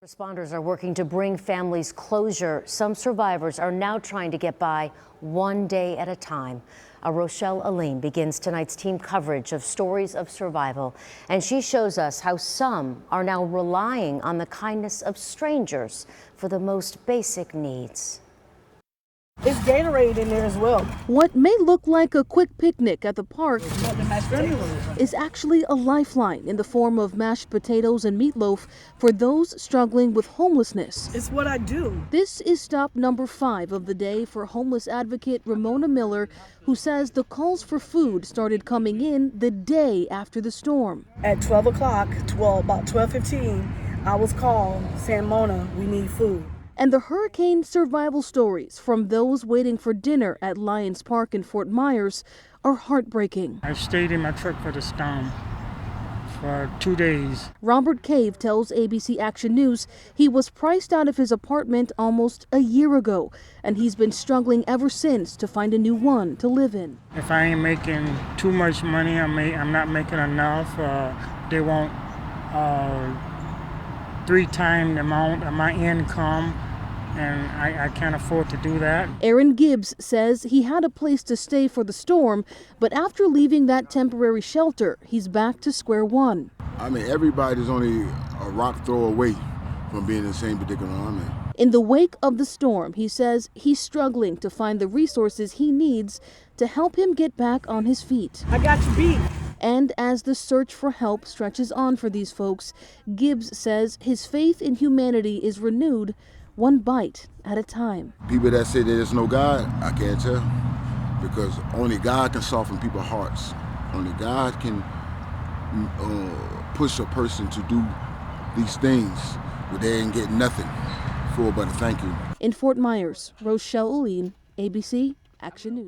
Responders are working to bring families closure. Some survivors are now trying to get by one day at a time. Rochelle Aline begins tonight's team coverage of stories of survival, and she shows us how some are now relying on the kindness of strangers for the most basic needs. It's Gatorade in there as well. What may look like a quick picnic at the park is actually a lifeline in the form of mashed potatoes and meatloaf for those struggling with homelessness. It's what I do. This is stop number 5 of the day for homeless advocate Ramona Miller, who says the calls for food started coming in the day after the storm. At 12 o'clock, about 12:15, I was called saying, Mona, we need food. And the hurricane survival stories from those waiting for dinner at Lions Park in Fort Myers are heartbreaking. I stayed in my truck for the storm for 2 days. Robert Cave tells ABC Action News he was priced out of his apartment almost a year ago, and he's been struggling ever since to find a new one to live in. If I ain't making too much money, I'm not making enough. They want 3 times the amount of my income, and I can't afford to do that. Aaron Gibbs says he had a place to stay for the storm, but after leaving that temporary shelter, he's back to square one. I mean, everybody's only a rock throw away from being in the same predicament I'm in. In the wake of the storm, he says he's struggling to find the resources he needs to help him get back on his feet. I got you beat. And as the search for help stretches on for these folks, Gibbs says his faith in humanity is renewed one bite at a time. People that say there's no God, I can't tell, because only God can soften people's hearts. Only God can push a person to do these things where they ain't get nothing for but a thank you. In Fort Myers, Rochelle Aline, ABC Action News.